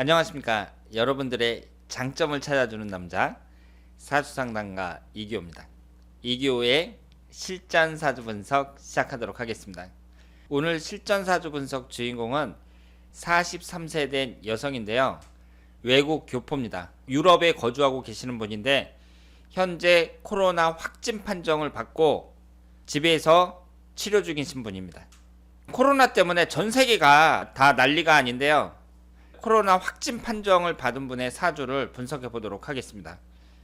안녕하십니까. 여러분들의 장점을 찾아주는 남자 사주상담가 이기호입니다. 이기호의 실전 사주 분석 시작하도록 하겠습니다. 오늘 실전 사주 분석 주인공은 43세 된 여성인데요. 외국 교포입니다. 유럽에 거주하고 계시는 분인데 현재 코로나 확진 판정을 받고 집에서 치료 중이신 분입니다. 코로나 때문에 전 세계가 다 난리가 아닌데요. 코로나 확진 판정을 받은 분의 사주를 분석해 보도록 하겠습니다.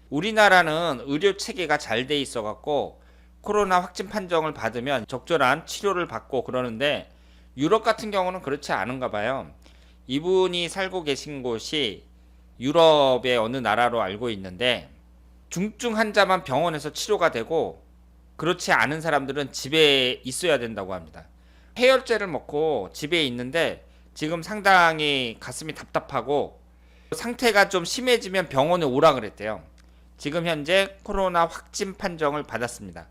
우리나라는 의료 체계가 잘 돼 있어 갖고 코로나 확진 판정을 받으면 적절한 치료를 받고 그러는데 유럽 같은 경우는 그렇지 않은가 봐요. 이분이 살고 계신 곳이 유럽의 어느 나라로 알고 있는데 중증 환자만 병원에서 치료가 되고 그렇지 않은 사람들은 집에 있어야 된다고 합니다. 해열제를 먹고 집에 있는데 지금 상당히 가슴이 답답하고 상태가 좀 심해지면 병원에 오라 그랬대요. 지금 현재 코로나 확진 판정을 받았습니다.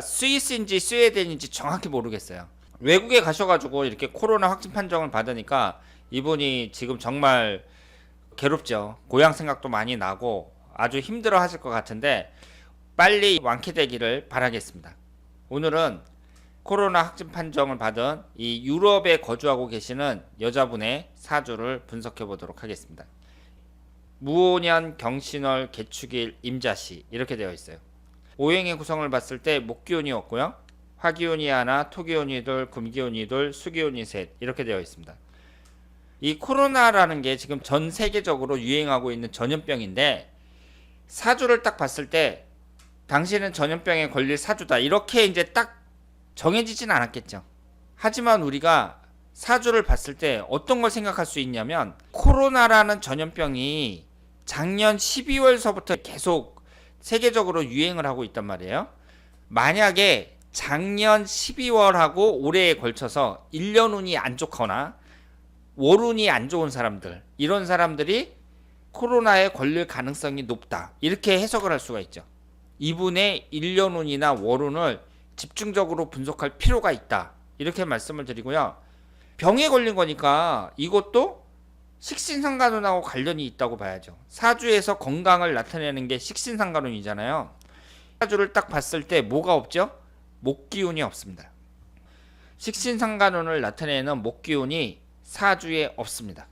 스위스인지 스웨덴인지 정확히 모르겠어요. 외국에 가셔가지고 이렇게 코로나 확진 판정을 받으니까 이분이 지금 정말 괴롭죠. 고향 생각도 많이 나고 아주 힘들어 하실 것 같은데 빨리 완쾌되기를 바라겠습니다. 오늘은 코로나 확진 판정을 받은 이 유럽에 거주하고 계시는 여자분의 사주를 분석해 보도록 하겠습니다. 무오년, 경신월, 개축일, 임자시 이렇게 되어 있어요. 오행의 구성을 봤을 때 목기운이 없고요. 화기운이 하나, 토기운이 둘, 금기운이 둘, 수기운이 셋 이렇게 되어 있습니다. 이 코로나라는 게 지금 전 세계적으로 유행하고 있는 전염병인데 사주를 딱 봤을 때 당신은 전염병에 걸릴 사주다 이렇게 이제 딱 정해지진 않았겠죠. 하지만 우리가 사주를 봤을 때 어떤 걸 생각할 수 있냐면 코로나라는 전염병이 작년 12월서부터 계속 세계적으로 유행을 하고 있단 말이에요. 만약에 작년 12월하고 올해에 걸쳐서 1년 운이 안 좋거나 월운이 안 좋은 사람들, 이런 사람들이 코로나에 걸릴 가능성이 높다 이렇게 해석을 할 수가 있죠. 이분의 1년 운이나 월운을 집중적으로 분석할 필요가 있다 이렇게 말씀을 드리고요. 병에 걸린 거니까 이것도 식신상간운하고 관련이 있다고 봐야죠. 사주에서 건강을 나타내는 게 식신상간운이잖아요. 사주를 딱 봤을 때 뭐가 없죠? 목기운이 없습니다. 식신상간운을 나타내는 목기운이 사주에 없습니다.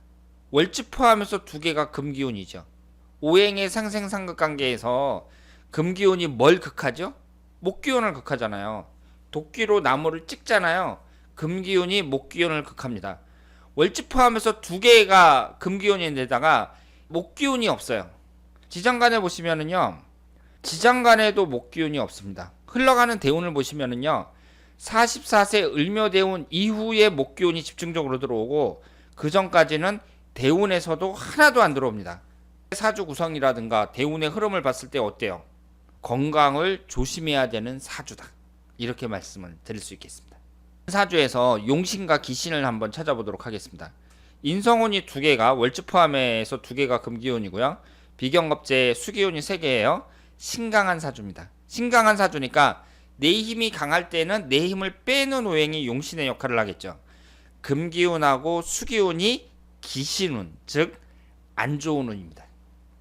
월지 포함해서 두 개가 금기운이죠. 오행의 상생상극관계에서 금기운이 뭘 극하죠? 목기운을 극하잖아요. 도끼로 나무를 찍잖아요. 금기운이 목기운을 극합니다. 월지 포함해서 두 개가 금기운인데다가 목기운이 없어요. 지장간에 보시면은요. 지장간에도 목기운이 없습니다. 흘러가는 대운을 보시면은요. 44세 을묘대운 이후에 목기운이 집중적으로 들어오고 그 전까지는 대운에서도 하나도 안 들어옵니다. 사주 구성이라든가 대운의 흐름을 봤을 때 어때요? 건강을 조심해야 되는 사주다 이렇게 말씀을 드릴 수 있겠습니다. 사주에서 용신과 기신을 한번 찾아보도록 하겠습니다. 인성운이 두 개가 월지 포함해서 두 개가 금기운이고요. 비경겁제 수기운이 세 개예요. 신강한 사주입니다. 신강한 사주니까 내 힘이 강할 때는 내 힘을 빼는 오행이 용신의 역할을 하겠죠. 금기운하고 수기운이 기신운, 즉 안 좋은 운입니다.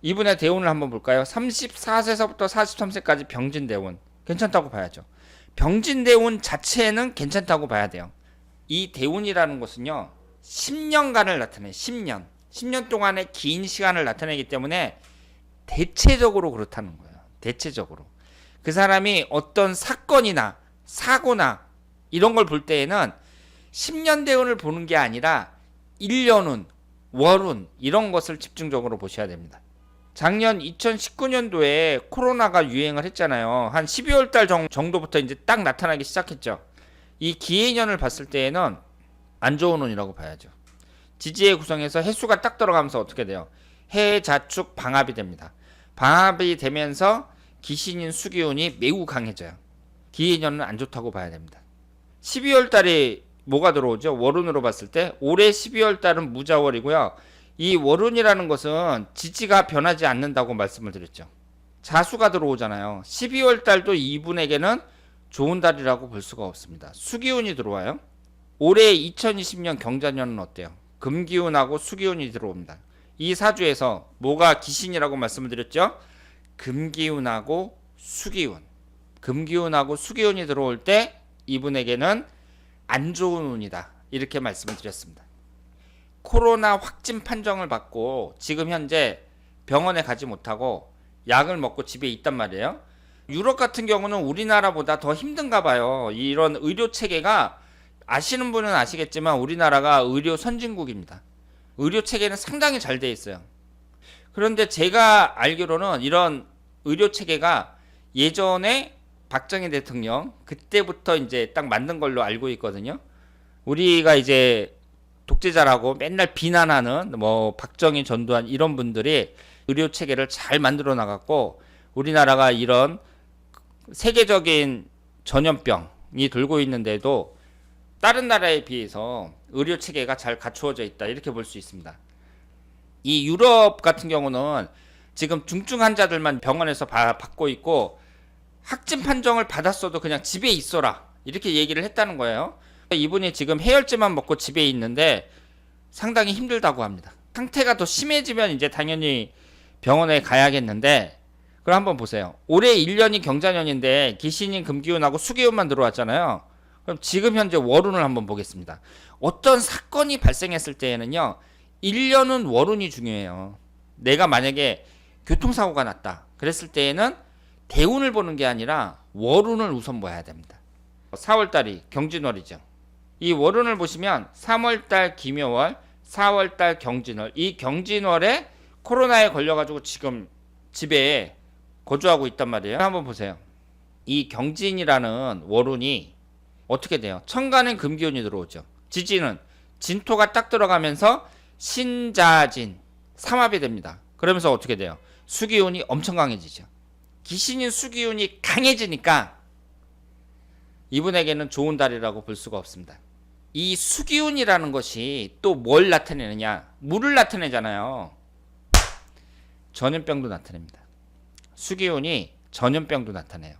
이분의 대운을 한번 볼까요? 34세서부터 43세까지 병진대운 괜찮다고 봐야죠. 병진대운 자체는 괜찮다고 봐야 돼요. 이 대운이라는 것은요 10년간을 나타내요. 10년 동안의 긴 시간을 나타내기 때문에 대체적으로 그렇다는 거예요. 대체적으로 그 사람이 어떤 사건이나 사고나 이런 걸 볼 때에는 10년 대운을 보는 게 아니라 1년운, 월운 이런 것을 집중적으로 보셔야 됩니다. 작년 2019년도에 코로나가 유행을 했잖아요. 한 12월 달 정도부터 이제 딱 나타나기 시작했죠. 이 기해년을 봤을 때에는 안 좋은 운이라고 봐야죠. 지지의 구성에서 해수가 딱 들어가면서 어떻게 돼요? 해, 자축, 방합이 됩니다. 방합이 되면서 기신인 수기운이 매우 강해져요. 기해년은 안 좋다고 봐야 됩니다. 12월 달에 뭐가 들어오죠? 월운으로 봤을 때 올해 12월 달은 무자월이고요. 이 월운이라는 것은 지지가 변하지 않는다고 말씀을 드렸죠. 자수가 들어오잖아요. 12월 달도 이분에게는 좋은 달이라고 볼 수가 없습니다. 수기운이 들어와요. 올해 2020년 경자년은 어때요? 금기운하고 수기운이 들어옵니다. 이 사주에서 뭐가 기신이라고 말씀을 드렸죠? 금기운하고 수기운. 금기운하고 수기운이 들어올 때 이분에게는 안 좋은 운이다. 이렇게 말씀을 드렸습니다. 코로나 확진 판정을 받고 지금 현재 병원에 가지 못하고 약을 먹고 집에 있단 말이에요. 유럽 같은 경우는 우리나라보다 더 힘든가 봐요. 이런 의료 체계가 아시는 분은 아시겠지만 우리나라가 의료 선진국입니다. 의료 체계는 상당히 잘 돼 있어요. 그런데 제가 알기로는 이런 의료 체계가 예전에 박정희 대통령 그때부터 이제 딱 만든 걸로 알고 있거든요. 우리가 이제 독재자라고 맨날 비난하는 뭐 박정희, 전두환 이런 분들이 의료 체계를 잘 만들어 나갔고 우리나라가 이런 세계적인 전염병이 돌고 있는데도 다른 나라에 비해서 의료 체계가 잘 갖추어져 있다 이렇게 볼 수 있습니다. 이 유럽 같은 경우는 지금 중증 환자들만 병원에서 받고 있고 확진 판정을 받았어도 그냥 집에 있어라 이렇게 얘기를 했다는 거예요. 이분이 지금 해열제만 먹고 집에 있는데 상당히 힘들다고 합니다. 상태가 더 심해지면 이제 당연히 병원에 가야겠는데 그럼 한번 보세요. 올해 1년이 경자년인데 기신인 금기운하고 수기운만 들어왔잖아요. 그럼 지금 현재 월운을 한번 보겠습니다. 어떤 사건이 발생했을 때에는요. 1년은 월운이 중요해요. 내가 만약에 교통사고가 났다. 그랬을 때에는 대운을 보는 게 아니라 월운을 우선 봐야 됩니다. 4월달이 경진월이죠. 이 월운을 보시면 3월달 기묘월, 4월달 경진월. 이 경진월에 코로나에 걸려가지고 지금 집에 거주하고 있단 말이에요. 한번 보세요. 이 경진이라는 월운이 어떻게 돼요? 천간엔 금기운이 들어오죠. 지진은 진토가 딱 들어가면서 신자진 삼합이 됩니다. 그러면서 어떻게 돼요? 수기운이 엄청 강해지죠. 기신인 수기운이 강해지니까 이분에게는 좋은 달이라고 볼 수가 없습니다. 이 수기운이라는 것이 또 뭘 나타내느냐? 물을 나타내잖아요. 전염병도 나타냅니다. 수기운이 전염병도 나타내요.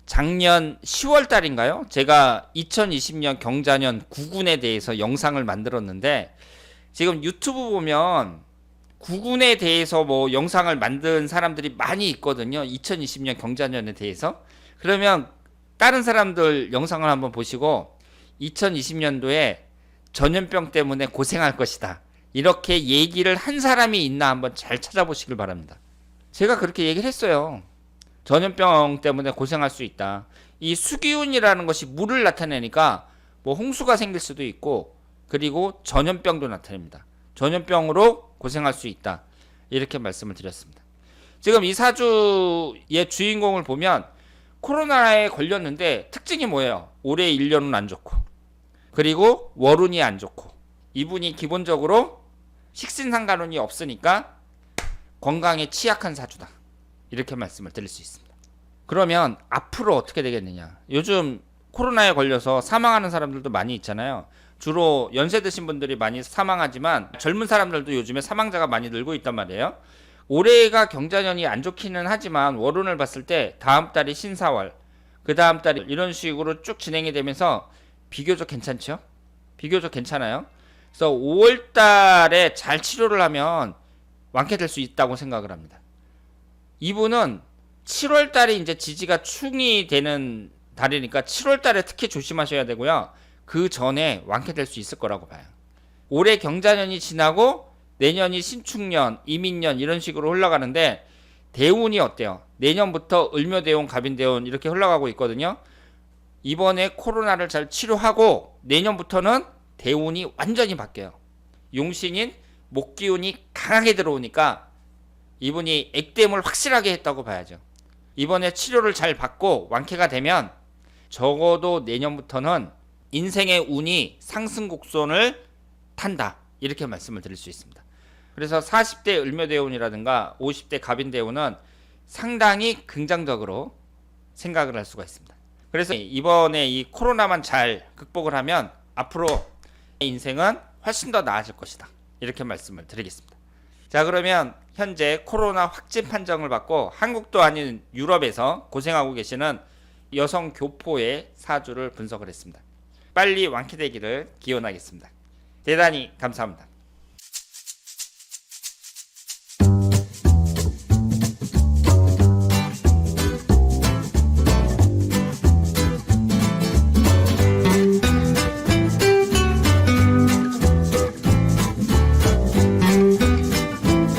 작년 10월 달인가요? 제가 2020년 경자년 구군에 대해서 영상을 만들었는데 지금 유튜브 보면 구군에 대해서 뭐 영상을 만든 사람들이 많이 있거든요. 2020년 경자년에 대해서. 그러면 다른 사람들 영상을 한번 보시고 2020년도에 전염병 때문에 고생할 것이다. 이렇게 얘기를 한 사람이 있나 한번 잘 찾아보시길 바랍니다. 제가 그렇게 얘기를 했어요. 전염병 때문에 고생할 수 있다. 이 수기운이라는 것이 물을 나타내니까 뭐 홍수가 생길 수도 있고 그리고 전염병도 나타냅니다. 전염병으로 고생할 수 있다. 이렇게 말씀을 드렸습니다. 지금 이 사주의 주인공을 보면 코로나에 걸렸는데 특징이 뭐예요? 올해 1년은 안 좋고 그리고 월운이 안 좋고 이분이 기본적으로 식신상간운이 없으니까 건강에 취약한 사주다. 이렇게 말씀을 드릴 수 있습니다. 그러면 앞으로 어떻게 되겠느냐? 요즘 코로나에 걸려서 사망하는 사람들도 많이 있잖아요. 주로 연세 드신 분들이 많이 사망하지만 젊은 사람들도 요즘에 사망자가 많이 늘고 있단 말이에요. 올해가 경자년이 안 좋기는 하지만 월운을 봤을 때 다음 달이 신사월, 그 다음 달이 이런 식으로 쭉 진행이 되면서 비교적 괜찮죠? 비교적 괜찮아요. 그래서 5월 달에 잘 치료를 하면 완쾌될 수 있다고 생각을 합니다. 이분은 7월 달에 이제 지지가 충이 되는 달이니까 7월 달에 특히 조심하셔야 되고요. 그 전에 완쾌될 수 있을 거라고 봐요. 올해 경자년이 지나고 내년이 신축년, 이민년 이런 식으로 흘러가는데 대운이 어때요? 내년부터 을묘대운, 갑인대운 이렇게 흘러가고 있거든요. 이번에 코로나를 잘 치료하고 내년부터는 대운이 완전히 바뀌어요. 용신인 목기운이 강하게 들어오니까 이분이 액땜을 확실하게 했다고 봐야죠. 이번에 치료를 잘 받고 완쾌가 되면 적어도 내년부터는 인생의 운이 상승 곡선을 탄다. 이렇게 말씀을 드릴 수 있습니다. 그래서 40대 을묘대운이라든가 50대 갑인대운은 상당히 긍정적으로 생각을 할 수가 있습니다. 그래서 이번에 이 코로나만 잘 극복을 하면 앞으로 인생은 훨씬 더 나아질 것이다. 이렇게 말씀을 드리겠습니다. 자, 그러면 현재 코로나 확진 판정을 받고 한국도 아닌 유럽에서 고생하고 계시는 여성 교포의 사주를 분석을 했습니다. 빨리 완쾌되기를 기원하겠습니다. 대단히 감사합니다.